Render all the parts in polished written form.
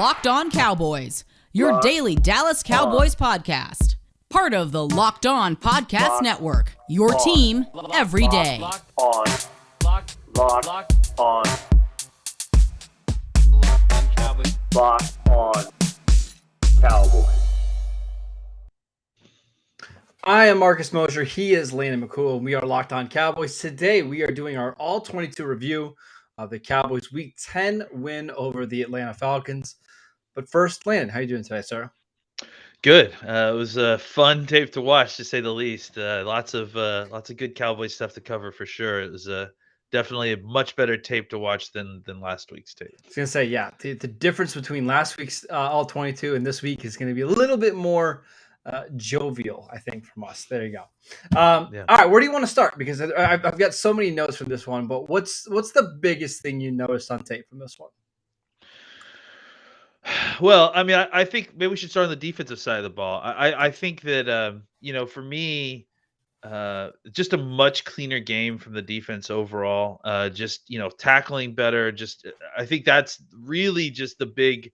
Locked On Cowboys, your daily Dallas Cowboys podcast. Part of the Locked On Podcast Network, your team every day. Locked on Cowboys. Locked on Cowboys. I am Marcus Mosher. He is Landon McCool. And we are Locked On Cowboys. Today we are doing our All-22 review of the Cowboys' Week 10 win over the Atlanta Falcons. But first, Landon, how are you doing today, sir? Good. It was a fun tape to watch, to say the least. Lots of good Cowboys stuff to cover for sure. It was definitely a much better tape to watch than last week's tape. I was going to say, yeah, the difference between last week's All-22 and this week is going to be a little bit more jovial, I think, from us. There you go. All right, where do you want to start? Because I've got so many notes from this one, but what's the biggest thing you noticed on tape from this one? Well, I mean, I think maybe we should start on the defensive side of the ball. I think that, for me, just a much cleaner game from the defense overall. Tackling better. I think that's really just the big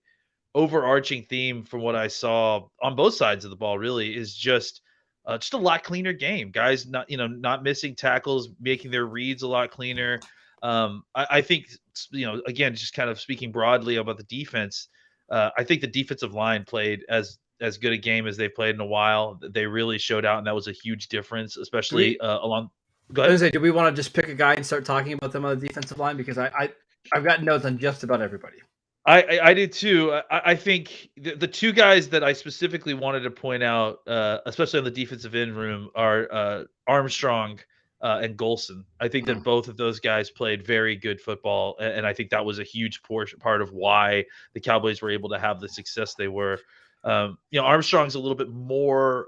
overarching theme from what I saw on both sides of the ball. Really is just a lot cleaner game. Guys not missing tackles, making their reads a lot cleaner. I think, again, just kind of speaking broadly about the defense. I think the defensive line played as good a game as they've played in a while. They really showed out, and that was a huge difference, especially along. Go ahead. I was gonna say, do we want to just pick a guy and start talking about them on the defensive line? Because I've got notes on just about everybody. I did too. I think the two guys that I specifically wanted to point out, especially on the defensive end room, are Armstrong and Golson. I think that both of those guys played very good football, and I think that was a huge part of why the Cowboys were able to have the success they were. Armstrong's a little bit more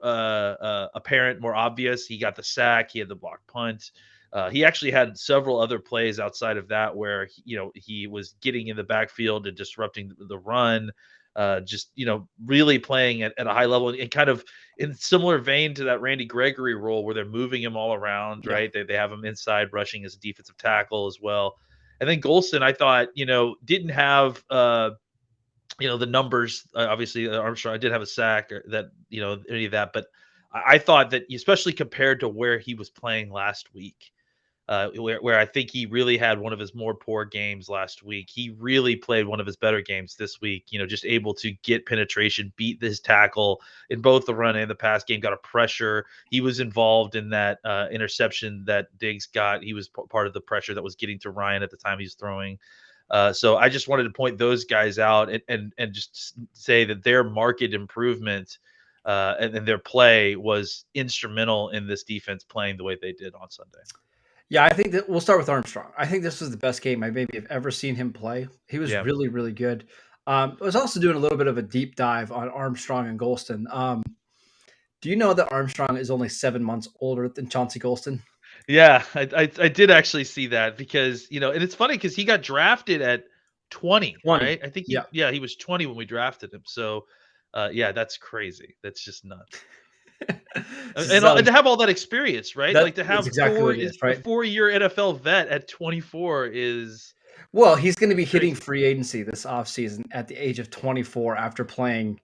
apparent, more obvious. He got the sack, he had the blocked punt. He actually had several other plays outside of that where he was getting in the backfield and disrupting the run. Really playing at a high level and kind of in similar vein to that Randy Gregory role where they're moving him all around, right? They have him inside rushing as a defensive tackle as well. And then Golson, I thought, didn't have, the numbers. Obviously, Armstrong did have a sack or that, any of that. But I thought that, especially compared to where he was playing last week, where I think he really had one of his more poor games last week. He really played one of his better games this week, just able to get penetration, beat his tackle in both the run and the pass game, got a pressure. He was involved in that interception that Diggs got. He was part of the pressure that was getting to Ryan at the time he was throwing. So I just wanted to point those guys out and just say that their market improvement and their play was instrumental in this defense playing the way they did on Sunday. Yeah, I think that we'll start with Armstrong. I think this was the best game I maybe have ever seen him play. He was really, really good. I was also doing a little bit of a deep dive on Armstrong and Golston. Do you know that Armstrong is only 7 months older than Chauncey Golston? Yeah, I did actually see that because, and it's funny because he got drafted at 20, right? I think he was 20 when we drafted him. So, that's crazy. That's just nuts. And to have all that experience, right? To have a 4-year NFL vet at 24 is... Well, he's going to be hitting free agency this offseason at the age of 24 after playing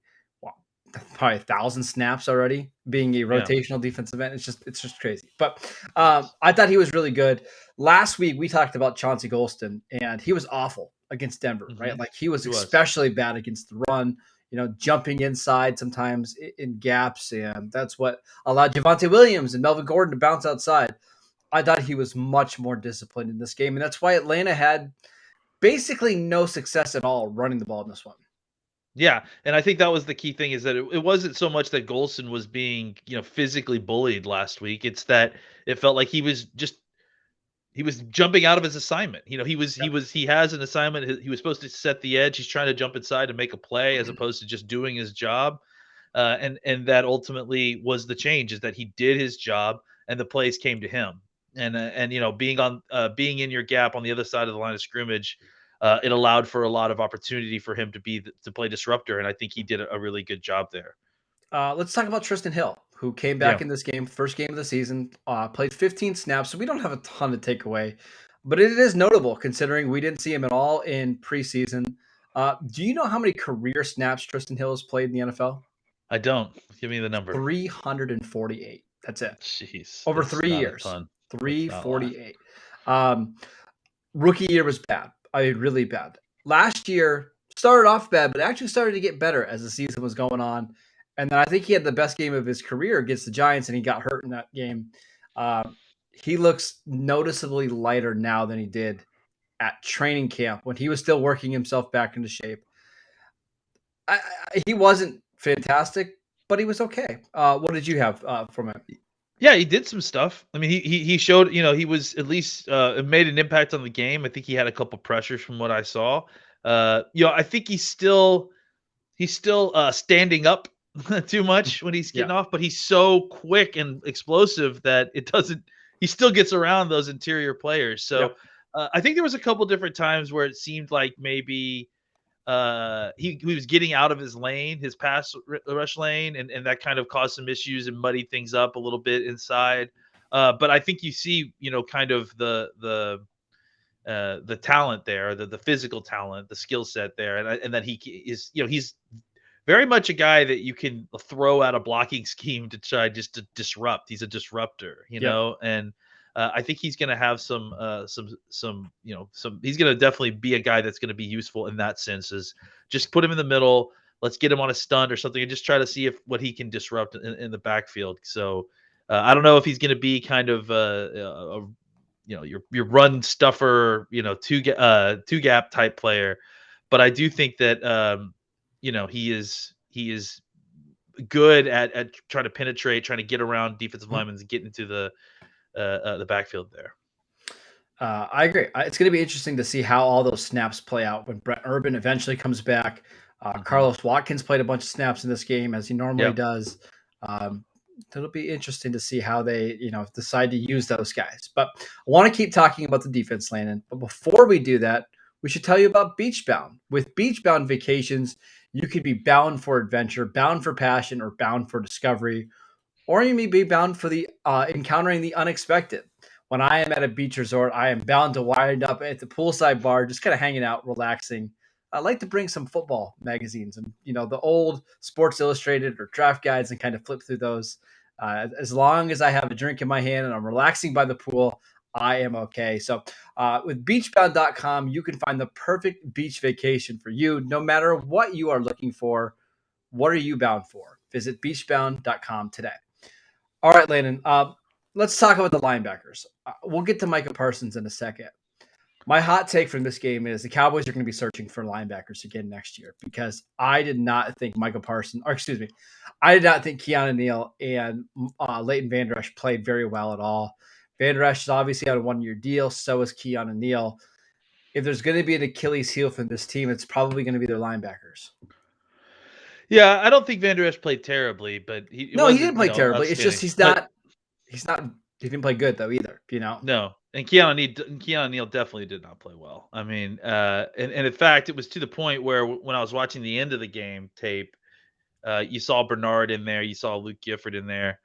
probably 1,000 snaps already, being a rotational defensive end. It's just crazy. But I thought he was really good. Last week, we talked about Chauncey Golston, and he was awful against Denver, right? He was especially bad against the run. Jumping inside sometimes in gaps, and that's what allowed Javonte Williams and Melvin Gordon to bounce outside. I thought he was much more disciplined in this game, and that's why Atlanta had basically no success at all running the ball in this one. Yeah, and I think that was the key thing is that it wasn't so much that Golson was being, physically bullied last week. It's that it felt like he was jumping out of his assignment. He has an assignment. He was supposed to set the edge. He's trying to jump inside and make a play as opposed to just doing his job. And that ultimately was the change, is that he did his job and the plays came to him. And being in your gap on the other side of the line of scrimmage, it allowed for a lot of opportunity for him to play disruptor. And I think he did a really good job there. Let's talk about Trysten Hill, who came back in this game, first game of the season, played 15 snaps. So we don't have a ton to take away, but it is notable considering we didn't see him at all in preseason. Do you know how many career snaps Trysten Hill has played in the NFL? I don't. Give me the number. 348. That's it. Jeez. Over That's 3 not a years. ton. That's not a lot. 348. Rookie year was bad. I mean, really bad. Last year started off bad, but actually started to get better as the season was going on. And then I think he had the best game of his career against the Giants, and he got hurt in that game. He looks noticeably lighter now than he did at training camp when he was still working himself back into shape. He wasn't fantastic, but he was okay. What did you have from him? Yeah, he did some stuff. I mean, he showed, he was at least it made an impact on the game. I think he had a couple pressures from what I saw. I think he's still standing up too much when he's getting off, but he's so quick and explosive that he still gets around those interior players. So I think there was a couple different times where it seemed like maybe he was getting out of his lane, his pass rush lane, and that kind of caused some issues and muddied things up a little bit inside. But I think you see, kind of the talent there, the physical talent, the skill set there, and that he is, he's very much a guy that you can throw out a blocking scheme to try just to disrupt. He's a disruptor, and I think he's going to have some. He's going to definitely be a guy that's going to be useful in that sense. Is just put him in the middle. Let's get him on a stunt or something, and just try to see what he can disrupt in the backfield. So I don't know if he's going to be kind of your run stuffer, two gap type player, but I do think that he is good at trying to penetrate, trying to get around defensive linemen and get into the backfield there. I agree. It's going to be interesting to see how all those snaps play out when Brett Urban eventually comes back. Carlos Watkins played a bunch of snaps in this game, as he normally does. It'll be interesting to see how they, decide to use those guys. But I want to keep talking about the defense, Landon. But before we do that, we should tell you about Beachbound. With Beachbound Vacations, you could be bound for adventure, bound for passion, or bound for discovery. Or you may be bound for the encountering the unexpected. When I am at a beach resort, I am bound to wind up at the poolside bar, just kind of hanging out, relaxing. I like to bring some football magazines and, the old Sports Illustrated or draft guides and kind of flip through those. As long as I have a drink in my hand and I'm relaxing by the pool, I am okay. So with beachbound.com, you can find the perfect beach vacation for you, no matter what you are looking for. What are you bound for? Visit beachbound.com today. All right, Landon, let's talk about the linebackers. We'll get to Micah Parsons in a second. My hot take from this game is the Cowboys are going to be searching for linebackers again next year because I did not think I did not think Keanu Neal and Leighton Vander Esch played very well at all. Vander Esch is obviously on a one-year deal. So is Keanu Neal. If there's going to be an Achilles heel for this team, it's probably going to be their linebackers. Yeah, I don't think Vander Esch played terribly, but he didn't play terribly. It's just he didn't play good though either. No, and Keanu Neal definitely did not play well. I mean, and in fact, it was to the point where when I was watching the end of the game tape, you saw Bernard in there, you saw Luke Gifford in there.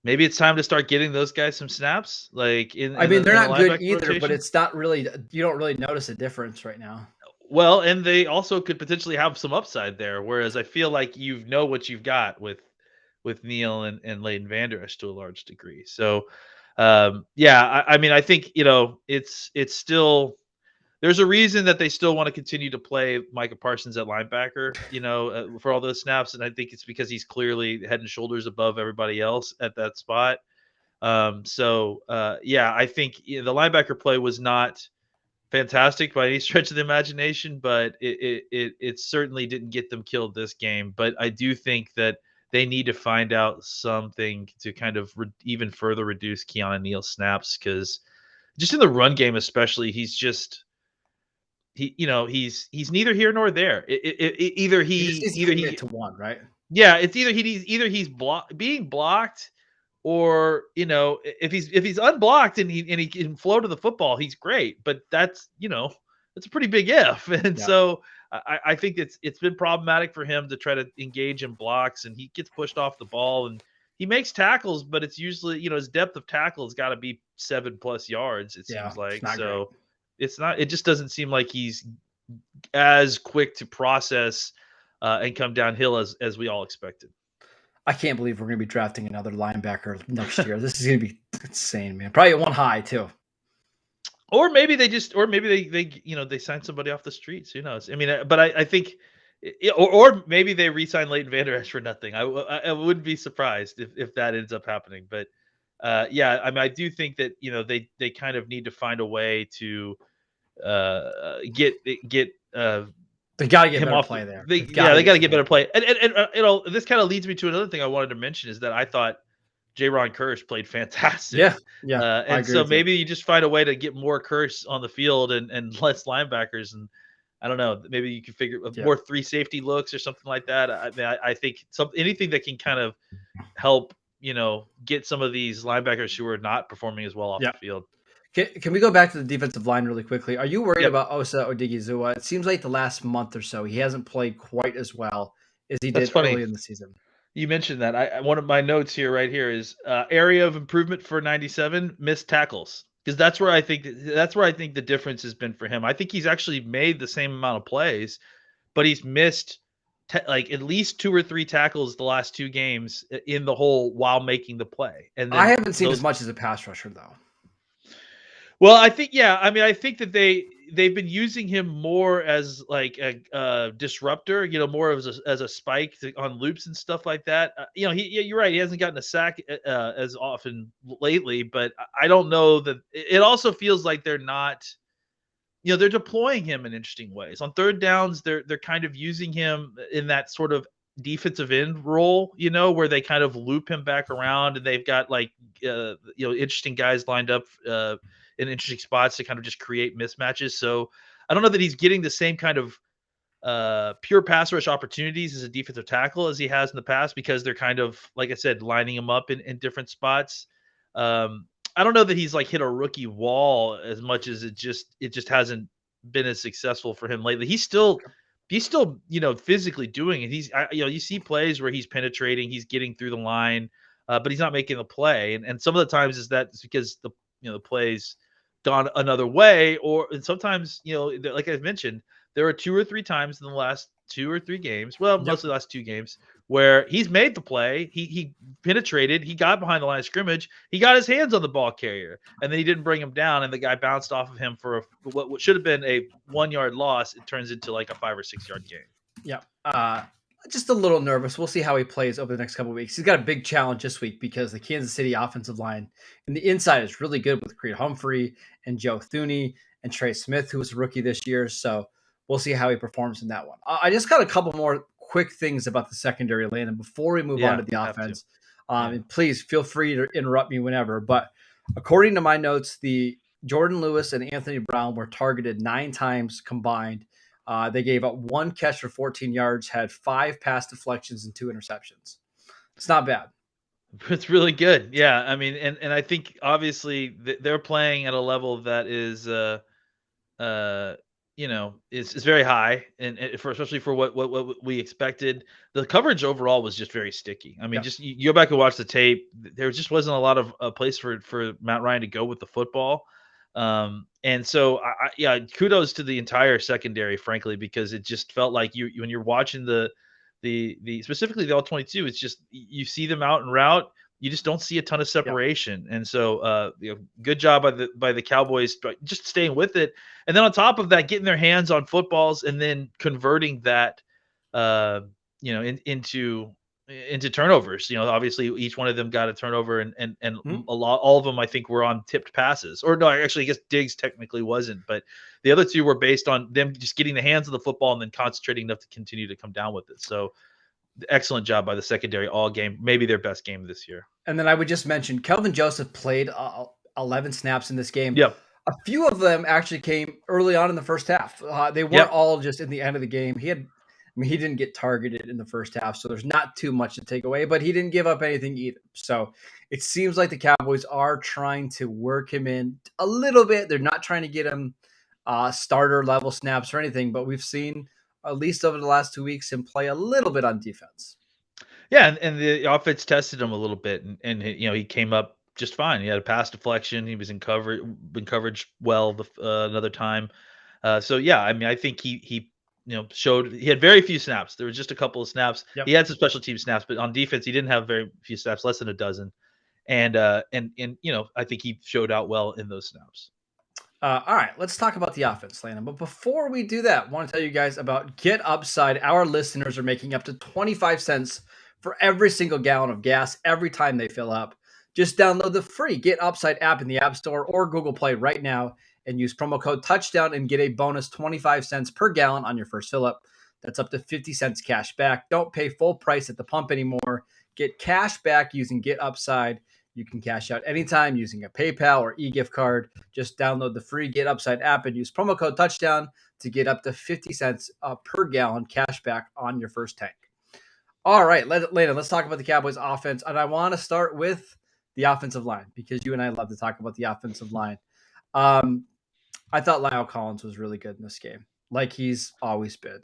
Maybe it's time to start getting those guys some snaps. They're not good either, rotation. But it's not really. You don't really notice a difference right now. Well, and they also could potentially have some upside there. Whereas I feel like what you've got with Neal and Leighton Vander Esch to a large degree. So, I think it's still there's a reason that they still want to continue to play Micah Parsons at linebacker, for all those snaps, and I think it's because he's clearly head and shoulders above everybody else at that spot. I think the linebacker play was not fantastic by any stretch of the imagination, but it certainly didn't get them killed this game. But I do think that they need to find out something to kind of even further reduce Keanu Neal's snaps, because just in the run game, especially, he's neither here nor there. Either he to one, right? Yeah, it's either he's being blocked, or if he's unblocked and he can flow to the football, he's great. But that's a pretty big if, and so I think it's been problematic for him to try to engage in blocks, and he gets pushed off the ball, and he makes tackles, but it's usually his depth of tackle has got to be 7+ yards. It seems like so. Great. It's not. It just doesn't seem like he's as quick to process and come downhill as we all expected. I can't believe we're going to be drafting another linebacker next year. This is going to be insane, man. Probably at one high too. Or maybe they they sign somebody off the streets. Who knows? I mean, but I think, or maybe they re-sign Leighton Vander Esch for nothing. I wouldn't be surprised if that ends up happening. But yeah, I mean, I do think that they kind of need to find a way to get they got to get him better off play there. They got to get better play. And this kind of leads me to another thing I wanted to mention is that I thought J-Ron Kearse played fantastic. Yeah. And so maybe you just find a way to get more Kearse on the field and less linebackers. And I don't know, maybe you can figure more 3 safety looks or something like that. I mean, I think anything that can kind of help, get some of these linebackers who are not performing as well off the field. Can we go back to the defensive line really quickly? Are you worried about Osa Odigizua? It seems like the last month or so, he hasn't played quite as well as he did early in the season. You mentioned that. One of my notes right here is area of improvement for 97, missed tackles. Because that's where I think the difference has been for him. I think he's actually made the same amount of plays, but he's missed at least 2 or 3 tackles the last 2 games in the hole while making the play. And then I haven't seen as much as a pass rusher though. Well, I think I think that they've been using him more as like a disruptor, more as a spike on loops and stuff like that. You're right. He hasn't gotten a sack as often lately, but I don't know that it also feels like they're not, they're deploying him in interesting ways. On third downs, they're kind of using him in that sort of defensive end role, where they kind of loop him back around, and they've got interesting guys lined up in interesting spots to kind of just create mismatches. So I don't know that he's getting the same kind of pure pass rush opportunities as a defensive tackle as he has in the past, because they're kind of, like I said, lining him up in different spots. I don't know that he's hit a rookie wall as much as it just hasn't been as successful for him lately. He's still physically doing it. You see plays where he's penetrating, he's getting through the line, but he's not making the play. And some of the times it's because the plays gone another way, and sometimes, like I've mentioned, there are 2 or 3 times in the last 2 or 3 games, mostly the last 2 games, where he's made the play, he penetrated, he got behind the line of scrimmage, he got his hands on the ball carrier, and then he didn't bring him down, and the guy bounced off of him for what should have been a 1-yard loss. It turns into like a 5 or 6 yard gain. Yeah. Just a little nervous. We'll see how he plays over the next couple of weeks. He's got a big challenge this week because the Kansas City offensive line and the inside is really good with Creed Humphrey and Joe Thuney and Trey Smith, who was a rookie this year. So we'll see how he performs in that one. I just got a couple more quick things about the secondary, Landon, before we move on to the offense. And please feel free to interrupt me whenever. But according to my notes, the Jordan Lewis and Anthony Brown were targeted 9 times combined. They gave up 1 catch for 14 yards, had 5 pass deflections and 2 interceptions. It's not bad. It's really good. Yeah. I mean, and I think obviously they're playing at a level that is, is very high, and especially for what we expected. The coverage overall was just very sticky. I mean, just you go back and watch the tape. There just wasn't a lot of a place for Matt Ryan to go with the football. And so kudos to the entire secondary, frankly, because it just felt like when you're watching the specifically the All-22, it's just, you see them out en route, you just don't see a ton of separation. And so good job by the Cowboys just staying with it. And then on top of that, getting their hands on footballs and then converting that into turnovers. Obviously each one of them got a turnover, and all of them, I think, were on tipped passes. Or no, actually I guess Diggs technically wasn't, but the other 2 were based on them just getting the hands of the football and then concentrating enough to continue to come down with it. So excellent job by the secondary all game, maybe their best game this year. And then I would just mention Kelvin Joseph played 11 snaps in this game. Yep. A few of them actually came early on in the first half. They weren't all just in the end of the game. He didn't get targeted in the first half, so there's not too much to take away, but he didn't give up anything either. So it seems like the Cowboys are trying to work him in a little bit. They're not trying to get him starter level snaps or anything, but we've seen, at least over the last 2 weeks, him play a little bit on defense. Yeah, and the offense tested him a little bit, and he came up just fine. He had a pass deflection. He was in coverage well another time. So yeah, I mean, I think he showed he had very few snaps. There was just a couple of snaps. Yep. He had some special team snaps, but on defense he didn't have very few snaps, less than a dozen. And I think he showed out well in those snaps. All right, let's talk about the offense, Landon. But before we do that, I want to tell you guys about Get Upside. Our listeners are making up to 25 cents for every single gallon of gas every time they fill up. Just download the free Get Upside app in the App Store or Google Play right now and use promo code Touchdown and get a bonus 25 cents per gallon on your first fill up. That's up to 50 cents cash back. Don't pay full price at the pump anymore. Get cash back using Get Upside. You can cash out anytime using a PayPal or e-gift card. Just download the free Get Upside app and use promo code Touchdown to get up to 50 cents per gallon cash back on your first tank. All right, Landon, let's talk about the Cowboys offense. And I want to start with the offensive line because you and I love to talk about the offensive line. I thought Lyle Collins was really good in this game, like he's always been.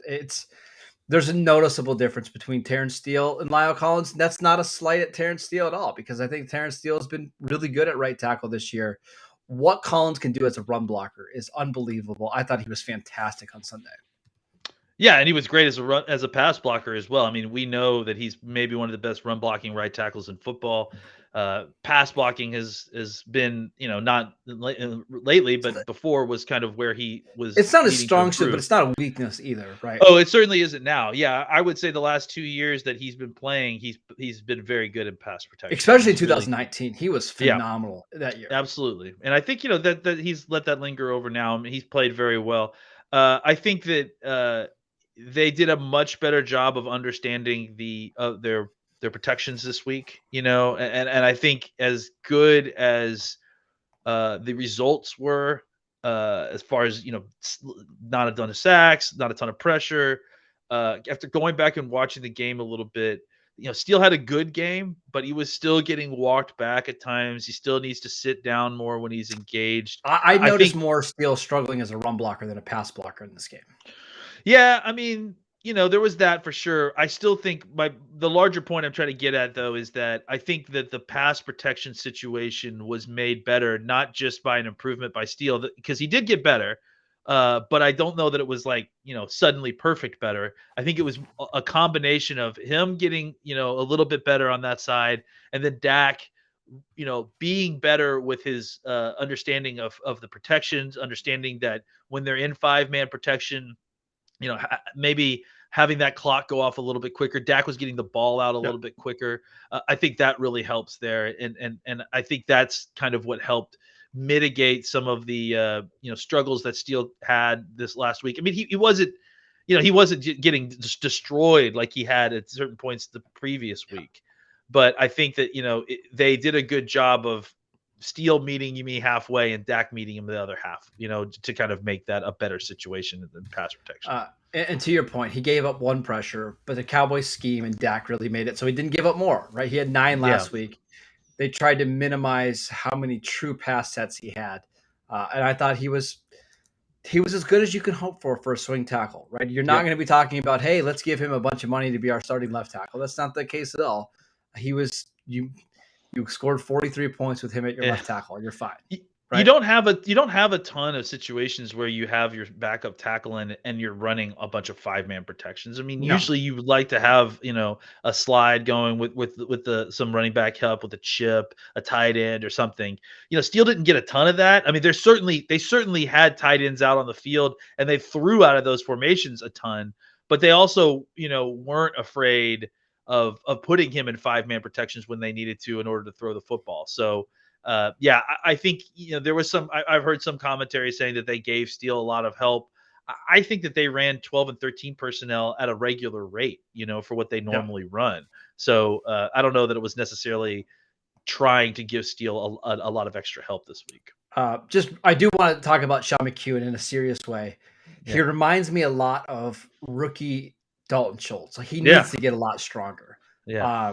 There's a noticeable difference between Terence Steele and Lyle Collins. And that's not a slight at Terence Steele at all, because I think Terence Steele has been really good at right tackle this year. What Collins can do as a run blocker is unbelievable. I thought he was fantastic on Sunday. Yeah, and he was great as a pass blocker as well. I mean, we know that he's maybe one of the best run blocking right tackles in football. Pass blocking has been, not lately, but before was kind of where he was. It's not a strong suit, but it's not a weakness either, right? Oh, it certainly isn't now. Yeah, I would say the last 2 years that he's been playing, he's been very good in pass protection. Especially in 2019, he was phenomenal that year. Absolutely, and I think that he's let that linger over now. I mean, he's played very well. I think that they did a much better job of understanding their protections this week, and I think as good as the results were, as far as not a ton of sacks, not a ton of pressure. After going back and watching the game a little bit, Steele had a good game, but he was still getting walked back at times. He still needs to sit down more when he's engaged. I noticed more Steele struggling as a run blocker than a pass blocker in this game. Yeah, I mean, there was that for sure. I still think the larger point I'm trying to get at, though, is that I think that the pass protection situation was made better, not just by an improvement by Steele, because he did get better, but I don't know that it was suddenly perfect better. I think it was a combination of him getting, a little bit better on that side, and then Dak, being better with his understanding of the protections, understanding that when they're in 5-man protection, maybe having that clock go off a little bit quicker. Dak was getting the ball out a little bit quicker. I think that really helps there, and I think that's kind of what helped mitigate some of the struggles that Steele had this last week. I mean, he wasn't getting destroyed like he had at certain points the previous week, but I think that they did a good job of Steele meeting me halfway and Dak meeting him the other half, to kind of make that a better situation than pass protection. And to your point, he gave up one pressure, but the Cowboys scheme and Dak really made it so he didn't give up more, right? He had 9 last week. They tried to minimize how many true pass sets he had. And I thought he was as good as you can hope for a swing tackle, right? You're not going to be talking about, hey, let's give him a bunch of money to be our starting left tackle. That's not the case at all. You scored 43 points with him at your left tackle. You're fine. Right? You don't have a ton of situations where you have your backup tackle and you're running a bunch of 5-man protections. I mean, usually you would like to have a slide going with some running back help with a chip, a tight end or something. Steele didn't get a ton of that. I mean, they certainly had tight ends out on the field and they threw out of those formations a ton, but they also weren't afraid of putting him in 5-man protections when they needed to in order to throw the football. So. I think there was I've heard some commentary saying that they gave Steele a lot of help. I think that they ran 12 and 13 personnel at a regular rate, for what they normally run. So I don't know that it was necessarily trying to give Steele a lot of extra help this week. I do want to talk about Sean McCool in a serious way. Yeah. He reminds me a lot of rookie Dalton Schultz. He needs to get a lot stronger. Yeah.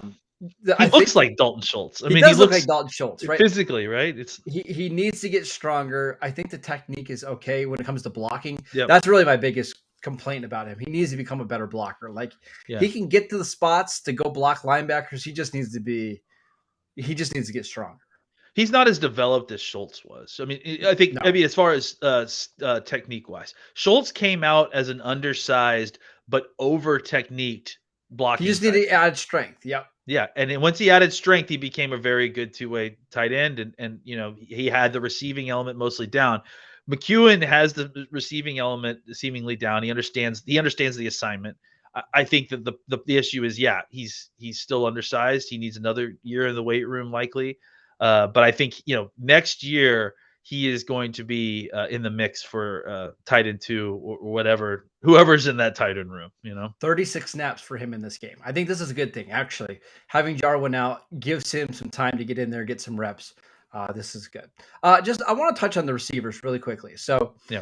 He looks like Dalton Schultz. I mean, he looks like Dalton Schultz, right? Physically, right? He needs to get stronger. I think the technique is okay when it comes to blocking. Yep. That's really my biggest complaint about him. He needs to become a better blocker. He can get to the spots to go block linebackers. He just needs to get stronger. He's not as developed as Schultz was. I mean, I think No. maybe as far as technique wise, Schultz came out as an undersized but over techniqued He blocking just type. needed to add strength. Yep. Yeah, and then once he added strength, he became a very good two-way tight end, and he had the receiving element mostly down. McEwen has the receiving element seemingly down. He understands the assignment. I think that the issue is, yeah, he's still undersized. He needs another year in the weight room likely. But I think next year he is going to be in the mix for tight end 2 or whatever, whoever's in that tight end room. 36 snaps for him in this game. I think this is a good thing, actually. Having Jarwin out gives him some time to get in there, get some reps. This is good. I want to touch on the receivers really quickly. So, Yeah.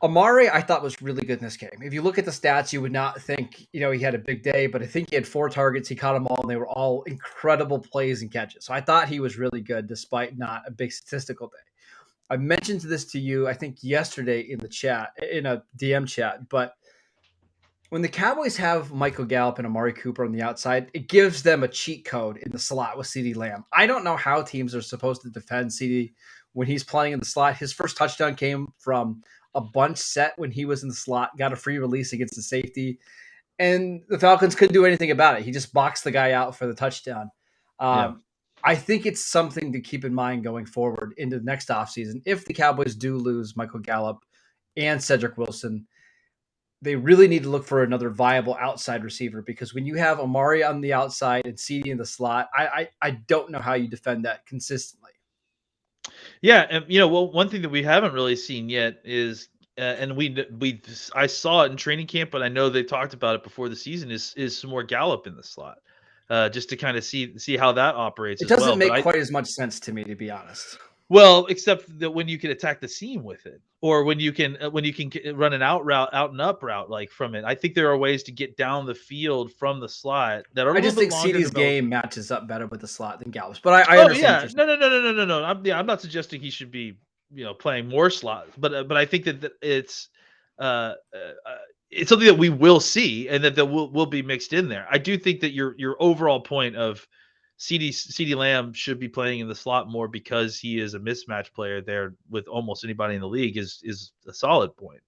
Amari, I thought was really good in this game. If you look at the stats, you would not think, he had a big day, but I think he had 4 targets. He caught them all, and they were all incredible plays and catches. So I thought he was really good despite not a big statistical day. I mentioned this to you, I think yesterday in the chat, in a DM chat, but when the Cowboys have Michael Gallup and Amari Cooper on the outside, it gives them a cheat code in the slot with CeeDee Lamb. I don't know how teams are supposed to defend CeeDee when he's playing in the slot. His first touchdown came from a bunch set when he was in the slot, got a free release against the safety, and the Falcons couldn't do anything about it. He just boxed the guy out for the touchdown. Yeah. I think it's something to keep in mind going forward into the next offseason. If the Cowboys do lose Michael Gallup and Cedric Wilson, they really need to look for another viable outside receiver, because when you have Amari on the outside and CeeDee in the slot, I don't know how you defend that consistently. Yeah, and one thing that we haven't really seen yet is, and I saw it in training camp, but I know they talked about it before the season, is some more Gallup in the slot, just to kind of see how that operates. It as doesn't well. make quite as much sense to me, to be honest. Well, except that when you can attack the seam with it, or when you can run an out and up route like from it. I think there are ways to get down the field from the slot that are. I just think longer CeeDee's developed. game matches up better with the slot than Gallup's, but I understand. No. I'm not suggesting he should be playing more slots, but I think that it's something that we will see, and that will be mixed in there. I do think that your overall point of CeeDee Lamb should be playing in the slot more because he is a mismatch player there with almost anybody in the league is a solid point.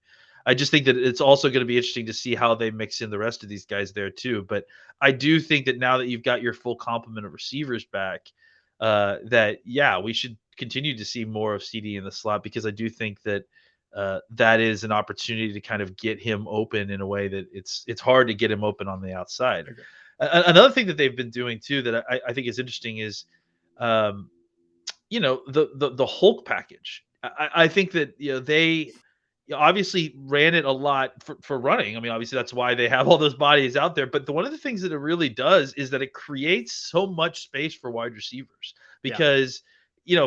I just think that it's also going to be interesting to see how they mix in the rest of these guys there too. But I do think that now that you've got your full complement of receivers back, we should continue to see more of CeeDee in the slot, because I do think that that is an opportunity to kind of get him open in a way that it's hard to get him open on the outside. Okay. Another thing that they've been doing too that I think is interesting is, the Hulk package. I think that they obviously ran it a lot for running. I mean, obviously that's why they have all those bodies out there. But one of the things that it really does is that it creates so much space for wide receivers, because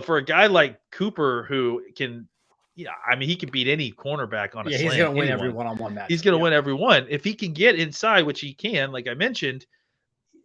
for a guy like Cooper who can. Yeah, I mean, he can beat any cornerback on a slant. He's going to win every one-on-one match. He's going to win every one. If he can get inside, which he can, like I mentioned,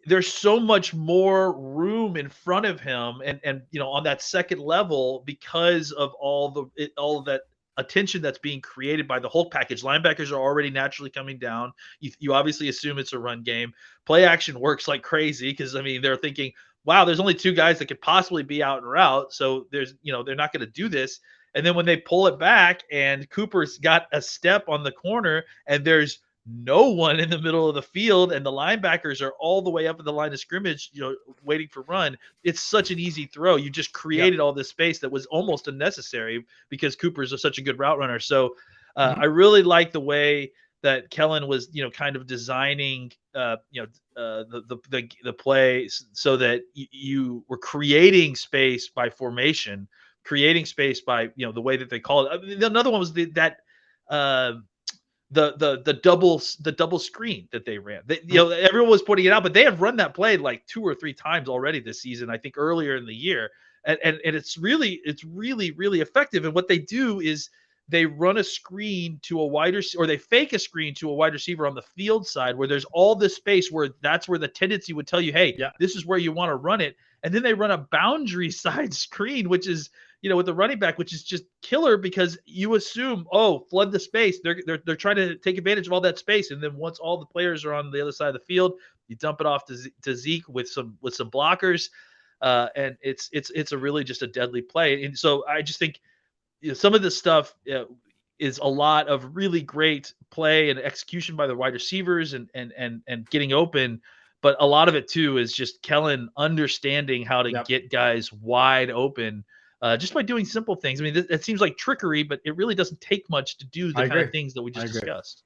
there's so much more room in front of him, and on that second level, because of all of that attention that's being created by the Hulk package. Linebackers are already naturally coming down. You obviously assume it's a run game. Play action works like crazy, because I mean they're thinking, wow, there's only 2 guys that could possibly be out and route, so there's they're not going to do this. And then when they pull it back and Cooper's got a step on the corner and there's no one in the middle of the field and the linebackers are all the way up at the line of scrimmage, waiting for run, it's such an easy throw. You just created all this space that was almost unnecessary because Cooper's such a good route runner. So I really like the way that Kellen was, kind of designing, the play so that you were creating space by formation, creating space by the way that they call it. I mean, another one was the double screen that they ran. Everyone was putting it out, but they have run that play like 2 or 3 times already this season. I think earlier in the year, and it's really effective. And what they do is they run a screen to a wide receiver, or they fake a screen to a wide receiver on the field side where there's all this space where that's where the tendency would tell you, hey, this is where you want to run it. And then they run a boundary side screen, which is, with the running back, which is just killer, because you assume, flood the space. They're trying to take advantage of all that space. And then once all the players are on the other side of the field, you dump it off to Zeke with some blockers. and it's a really just a deadly play. And so I just think some of this stuff is a lot of really great play and execution by the wide receivers and getting open. But a lot of it too is just Kellen understanding how to Yep. get guys wide open just by doing simple things. I mean, it seems like trickery, but it really doesn't take much to do the I kind of agree. things that we just discussed.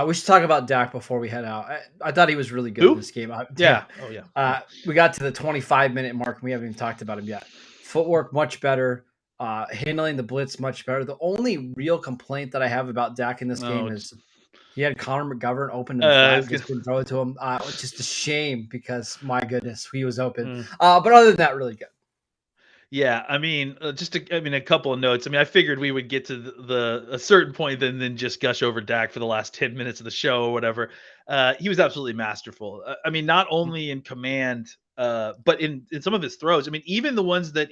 We should talk about Dak before we head out. I thought he was really good in Who? this game. Yeah. Oh yeah. We got to the 25-minute mark and we haven't even talked about him yet. Footwork much better. Handling the blitz much better. The only real complaint that I have about Dak in this game is he had Connor McGovern open in the flat, just didn't throw it to him. It's just a shame because my goodness, he was open. But other than that, really good. Yeah, I mean, a couple of notes. I mean, I figured we would get to a certain point, then just gush over Dak for the last 10 minutes of the show or whatever. He was absolutely masterful. I mean, not only in command, but in some of his throws. I mean, even the ones that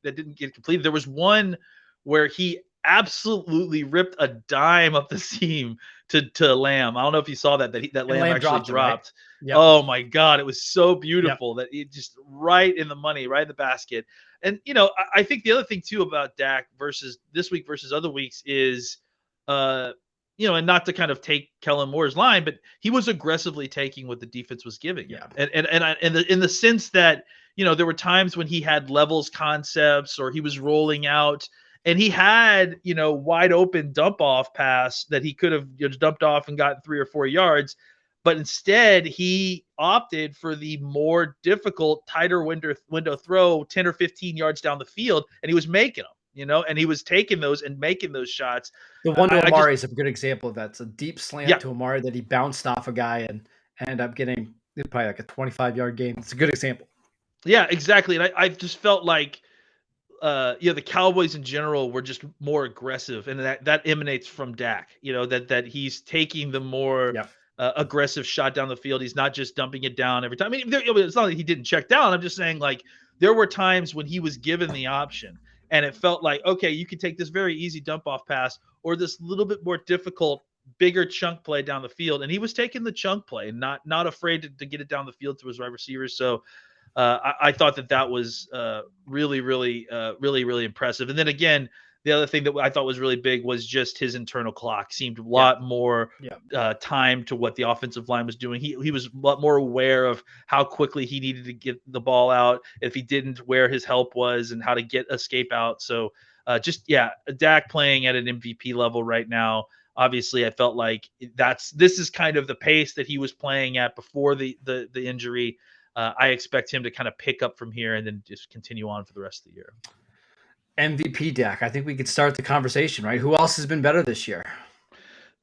didn't get completed. There was one where he absolutely ripped a dime up the seam to Lamb. I don't know if you saw that Lamb actually dropped. Right? Yep. Oh my God, it was so beautiful that it just right in the money, right in the basket. And I think the other thing too about Dak versus this week versus other weeks is, and not to kind of take Kellen Moore's line, but he was aggressively taking what the defense was giving. Yeah. And in the sense that there were times when he had levels concepts or he was rolling out. And he had, wide open dump off pass that he could have dumped off and gotten 3 or 4 yards. But instead, he opted for the more difficult, tighter window throw 10 or 15 yards down the field. And he was making them, and he was taking those and making those shots. The one to Amari is a good example of that. It's a deep slant to Amari that he bounced off a guy and ended up getting probably like a 25-yard gain. It's a good example. Yeah, exactly. And I just felt like, the Cowboys in general were just more aggressive, and that emanates from Dak. That he's taking the more aggressive shot down the field. He's not just dumping it down every time. I mean, it's not like he didn't check down. I'm just saying, like, there were times when he was given the option, and it felt like, okay, you could take this very easy dump off pass or this little bit more difficult, bigger chunk play down the field, and he was taking the chunk play and not afraid to get it down the field to his wide receivers. So. I thought that was really, really, really, really impressive. And then again, the other thing that I thought was really big was just his internal clock seemed a lot more time to what the offensive line was doing. He was a lot more aware of how quickly he needed to get the ball out, if he didn't, where his help was, and how to get escape out. So Dak playing at an MVP level right now. Obviously, I felt like this is kind of the pace that he was playing at before the injury. I expect him to kind of pick up from here and then just continue on for the rest of the year. MVP Dak. I think we could start the conversation, right? Who else has been better this year?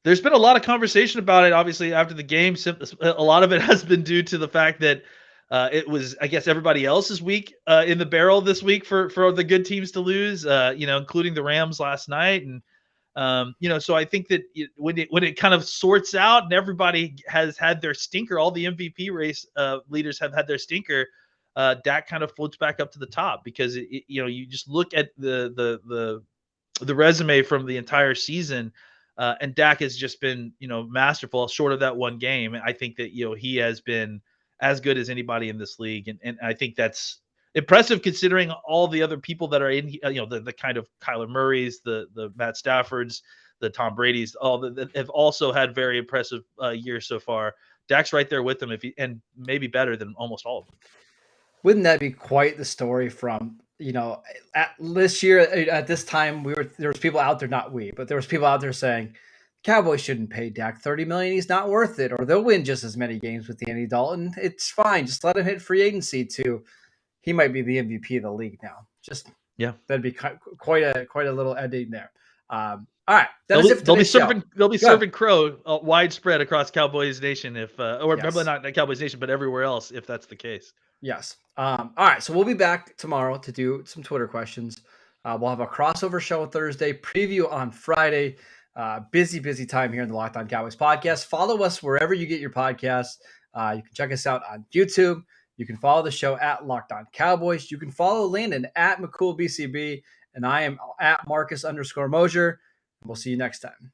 There's been a lot of conversation about it, obviously, after the game. A lot of it has been due to the fact that it was, I guess, everybody else's week in the barrel this week for the good teams to lose, including the Rams last night. And so I think that when it kind of sorts out and everybody has had their stinker, all the MVP race leaders have had their stinker, Dak kind of floats back up to the top because you just look at the resume from the entire season, and Dak has just been masterful. Short of that one game, I think that he has been as good as anybody in this league, and I think that's impressive considering all the other people that are in, the kind of Kyler Murrays, the Matt Staffords, the Tom Brady's, all that have also had very impressive years so far. Dak's right there with them, and maybe better than almost all of them. Wouldn't that be quite the story from, this year at this time, there was people out there, not we, but there was people out there saying Cowboys shouldn't pay Dak $30 million. He's not worth it, or they'll win just as many games with Andy Dalton. It's fine. Just let him hit free agency too. He might be the MVP of the league now. That'd be quite a little ending there. All right, they'll be serving crow widespread across Cowboys Nation probably not Cowboys Nation, but everywhere else if that's the case. Yes. All right, so we'll be back tomorrow to do some Twitter questions. We'll have a crossover show on Thursday, preview on Friday. Busy time here in the Locked On Cowboys podcast. Follow us wherever you get your podcasts. You can check us out on YouTube. You can follow the show at Locked On Cowboys. You can follow Landon at McCool BCB, and I am at Marcus _Mosher. We'll see you next time.